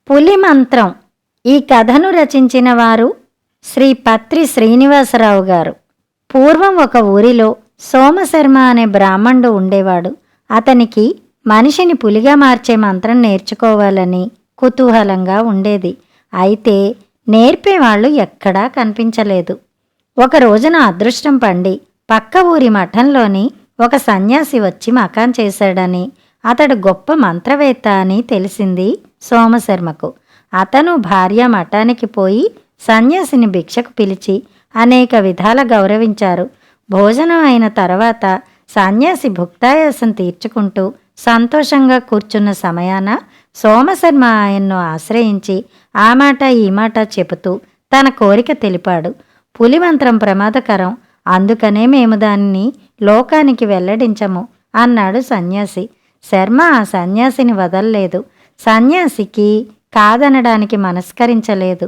పులి మంత్రం. ఈ కథను రచించిన వారు శ్రీ పత్రి శ్రీనివాసరావు గారు. పూర్వం ఒక ఊరిలో సోమశర్మ అనే బ్రాహ్మణుడు ఉండేవాడు. అతనికి మనిషిని పులిగా మార్చే మంత్రం నేర్చుకోవాలని కుతూహలంగా ఉండేది. అయితే నేర్పేవాళ్లు ఎక్కడా కనిపించలేదు. ఒక రోజున అదృష్టం పండి పక్క ఊరి మఠంలోని ఒక సన్యాసి వచ్చి మకాం చేశాడని, అతడు గొప్ప మంత్రవేత్త అని తెలిసింది సోమశర్మకు. అతను భార్య మఠానికి పోయి సన్యాసిని భిక్షకు పిలిచి అనేక విధాల గౌరవించారు. భోజనం అయిన తర్వాత సన్యాసి భుక్తాయాసం తీర్చుకుంటూ సంతోషంగా కూర్చున్న సమయాన సోమశర్మ ఆయన్ను ఆశ్రయించి ఆ మాట ఈ మాట చెబుతూ తన కోరిక తెలిపాడు. పులి మంత్రం ప్రమాదకరం, అందుకనే మేము దానిని లోకానికి వెల్లడించము అన్నాడు సన్యాసి. శర్మ ఆ సన్యాసిని వదల్లేదు. సన్యాసికి కాదనడానికి మనస్కరించలేదు.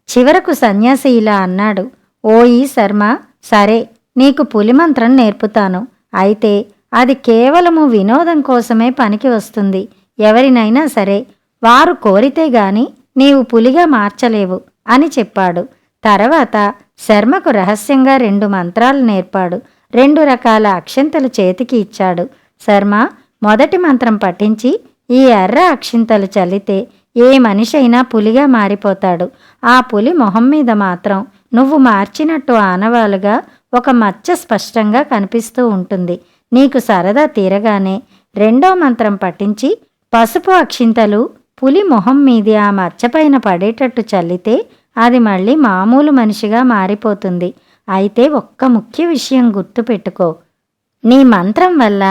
చివరకు సన్యాసి ఇలా అన్నాడు: ఓయి శర్మ, సరే, నీకు పులి మంత్రం నేర్పుతాను. అయితే అది కేవలము వినోదం కోసమే పనికి వస్తుంది. ఎవరినైనా సరే వారు కోరితే గాని నీవు పులిగా మార్చలేవు అని చెప్పాడు. తర్వాత శర్మకు రహస్యంగా 2 మంత్రాలు నేర్పాడు. 2 రకాల అక్షింతలు చేతికి ఇచ్చాడు. శర్మ మొదటి మంత్రం పఠించి ఈ ఎర్ర అక్షింతలు చల్లితే ఏ మనిషి అయినా పులిగా మారిపోతాడు. ఆ పులి మొహం మీద మాత్రం నువ్వు మార్చినట్టు ఆనవాలుగా ఒక మచ్చ స్పష్టంగా కనిపిస్తూ ఉంటుంది. నీకు సరదా తీరగానే రెండో మంత్రం పఠించి పసుపు అక్షింతలు పులి మొహం మీది ఆ మచ్చపైన పడేటట్టు చల్లితే అది మళ్ళీ మామూలు మనిషిగా మారిపోతుంది. అయితే ఒక్క ముఖ్య విషయం గుర్తుపెట్టుకో. నీ మంత్రం వల్ల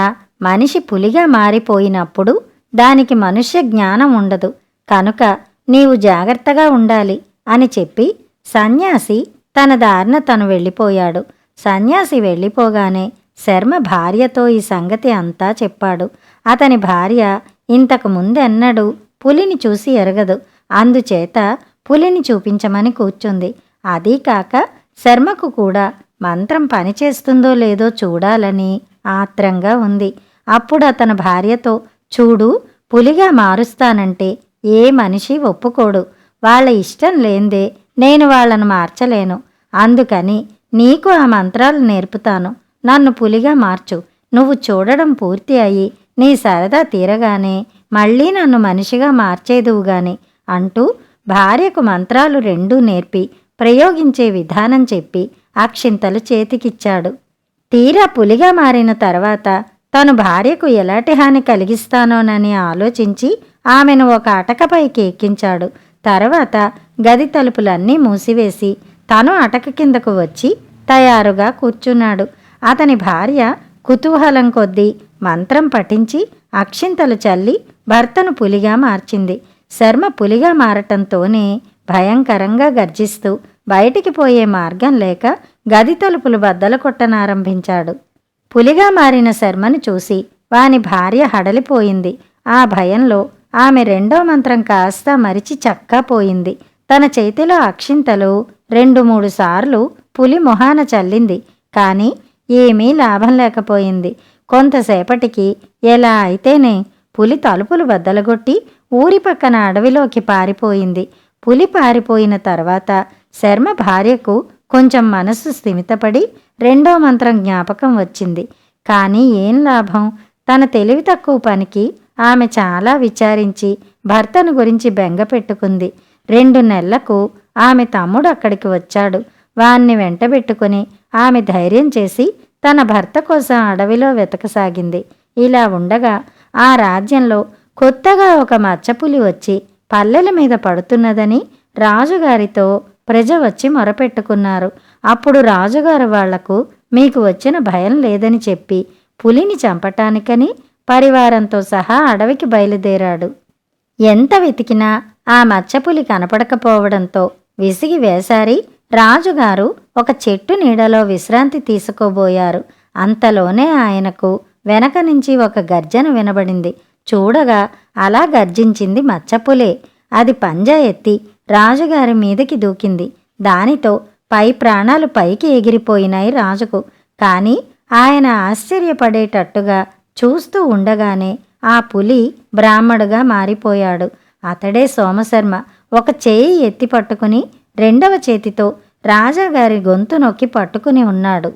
మనిషి పులిగా మారిపోయినప్పుడు దానికి మనుష్య జ్ఞానం ఉండదు. కనుక నీవు జాగ్రత్తగా ఉండాలి అని చెప్పి సన్యాసి తన దారిన తను వెళ్ళిపోయాడు. సన్యాసి వెళ్ళిపోగానే శర్మ భార్యతో ఈ సంగతి అంతా చెప్పాడు. అతని భార్య ఇంతకు ముందెన్నడూ పులిని చూసి ఎరగదు. అందుచేత పులిని చూపించమని కూర్చుంది. అదీ కాక శర్మకు కూడా మంత్రం పనిచేస్తుందో లేదో చూడాలని ఆత్రంగా ఉంది. అప్పుడు అతని భార్యతో, చూడు, పులిగా మారుస్తానంటే ఏ మనిషి ఒప్పుకోడు. వాళ్ళ ఇష్టం లేందే నేను వాళ్ళను మార్చలేను. అందుకని నీకు ఆ మంత్రాలు నేర్పుతాను. నన్ను పులిగా మార్చు. నువ్వు చూడడం పూర్తి అయి నీ సరదా తీరగానే మళ్ళీ నన్ను మనిషిగా మార్చేదువుగాని అంటూ భార్యకు మంత్రాలు 2 నేర్పి ప్రయోగించే విధానం చెప్పి అక్షింతలు చేతికిచ్చాడు. తీరా పులిగా మారిన తర్వాత తను భార్యకు ఎలాంటి హాని కలిగిస్తానోనని ఆలోచించి ఆమెను ఒక అటకపైకి ఎక్కించాడు. తర్వాత గది తలుపులన్నీ మూసివేసి తను అటక కిందకు వచ్చి తయారుగా కూర్చున్నాడు. అతని భార్య కుతూహలం కొద్దీ మంత్రం పఠించి అక్షింతలు చల్లి భర్తను పులిగా మార్చింది. శర్మ పులిగా మారటంతోనే భయంకరంగా గర్జిస్తూ బయటికి పోయే మార్గం లేక గది తలుపులు బద్దలు కొట్టనారంభించాడు. పులిగా మారిన శర్మను చూసి వాని భార్య హడలిపోయింది. ఆ భయంలో ఆమె రెండో మంత్రం కాస్త మరిచి చక్కా పోయింది. తన చేతిలో అక్షింతలు 2-3 సార్లు పులి మొహాన చల్లింది. కానీ ఏమీ లాభం లేకపోయింది. కొంతసేపటికి ఎలా అయితేనే పులి తలుపులు బద్దలగొట్టి ఊరి పక్కన అడవిలోకి పారిపోయింది. పులి పారిపోయిన తర్వాత శర్మ భార్యకు కొంచెం మనసు స్థిమితపడి రెండో మంత్రం జ్ఞాపకం వచ్చింది. కానీ ఏం లాభం? తన తెలివి తక్కువ పనికి ఆమె చాలా విచారించి భర్తను గురించి బెంగ పెట్టుకుంది. 2 నెలలకు ఆమె తమ్ముడు అక్కడికి వచ్చాడు. వాణ్ణి వెంటబెట్టుకుని ఆమె ధైర్యం చేసి తన భర్త కోసం అడవిలో వెతకసాగింది. ఇలా ఉండగా ఆ రాజ్యంలో కొత్తగా ఒక మచ్చపులి వచ్చి పల్లెల మీద పడుతున్నదని రాజుగారితో ప్రజ వచ్చి మొరపెట్టుకున్నారు. అప్పుడు రాజుగారు వాళ్లకు మీకు వచ్చిన భయం లేదని చెప్పి పులిని చంపటానికని పరివారంతో సహా అడవికి బయలుదేరాడు. ఎంత వెతికినా ఆ మచ్చపులి కనపడకపోవడంతో విసిగి వేసారి రాజుగారు ఒక చెట్టు నీడలో విశ్రాంతి తీసుకోబోయారు. అంతలోనే ఆయనకు వెనక నుంచి ఒక గర్జన వినబడింది. చూడగా అలా గర్జించింది మచ్చపులే. అది పంజా ఎత్తి రాజుగారి మీదకి దూకింది. దానితో పై ప్రాణాలు పైకి ఎగిరిపోయినాయి రాజుకు. కాని ఆయన ఆశ్చర్యపడేటట్టుగా చూస్తూ ఉండగానే ఆ పులి బ్రాహ్మడుగా మారిపోయాడు. అతడే సోమశర్మ. ఒక చేయి ఎత్తి పట్టుకుని రెండవ చేతితో రాజాగారి గొంతు నొక్కి పట్టుకుని ఉన్నాడు.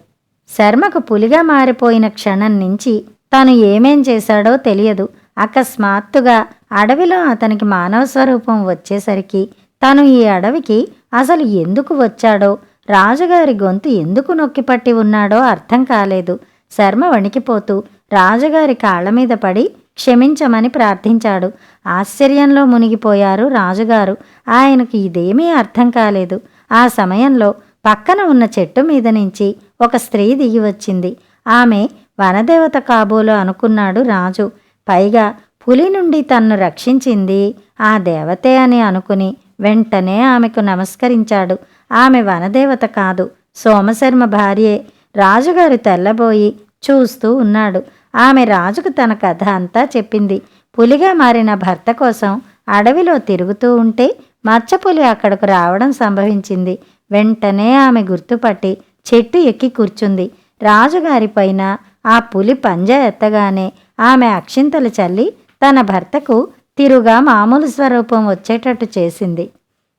శర్మకు పులిగా మారిపోయిన క్షణం నుంచి తను ఏమేం చేశాడో తెలియదు. అకస్మాత్తుగా అడవిలో అతనికి మానవ స్వరూపం వచ్చేసరికి తను ఈ అడవికి అసలు ఎందుకు వచ్చాడో, రాజుగారి గొంతు ఎందుకు నొక్కిపట్టి ఉన్నాడో అర్థం కాలేదు. శర్మ వణికిపోతూ రాజుగారి కాళ్ల మీద పడి క్షమించమని ప్రార్థించాడు. ఆశ్చర్యంలో మునిగిపోయారు రాజుగారు. ఆయనకు ఇదేమీ అర్థం కాలేదు. ఆ సమయంలో పక్కన ఉన్న చెట్టు మీద నుంచి ఒక స్త్రీ దిగి వచ్చింది. ఆమె వనదేవత కాబోలు అనుకున్నాడు రాజు. పైగా పులి నుండి తన్ను రక్షించింది ఆ దేవతే అని అనుకుని వెంటనే ఆమెకు నమస్కరించాడు. ఆమె వనదేవత కాదు, సోమశర్మ భార్యే. రాజుగారు తెల్లబోయి చూస్తూ ఉన్నాడు. ఆమె రాజుకు తన కథ అంతా చెప్పింది. పులిగా మారిన భర్త కోసం అడవిలో తిరుగుతూ ఉంటే మచ్చపులి అక్కడకు రావడం సంభవించింది. వెంటనే ఆమె గుర్తుపట్టి చెట్టు ఎక్కి కూర్చుంది. రాజుగారిపైన ఆ పులి పంజా ఎత్తగానే ఆమె అక్షింతలు చల్లి తన భర్తకు తిరుగా మామూలు స్వరూపం వచ్చేటట్టు చేసింది.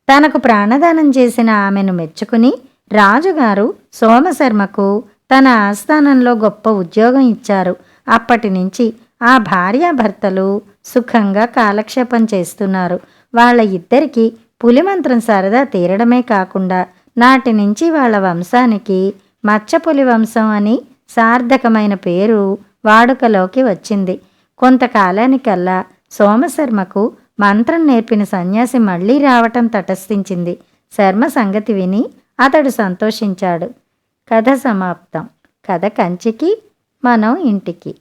తనకు ప్రాణదానం చేసిన ఆమెను మెచ్చుకుని రాజుగారు సోమశర్మకు తన ఆస్థానంలో గొప్ప ఉద్యోగం ఇచ్చారు. అప్పటి నుంచి ఆ భార్యాభర్తలు సుఖంగా కాలక్షేపం చేస్తున్నారు. వాళ్ళ ఇద్దరికీ పులిమంత్రం సరదా తీరడమే కాకుండా నాటి నుంచి వాళ్ళ వంశానికి మచ్చపులి వంశం అని సార్థకమైన పేరు వాడుకలోకి వచ్చింది. కొంతకాలానికల్లా సోమశర్మకు మంత్రం నేర్పిన సన్యాసి మళ్లీ రావటం తటస్థించింది. శర్మ సంగతి విని అతడు సంతోషించాడు. కథ సమాప్తం. కథ కంచికి, మనం ఇంటికి.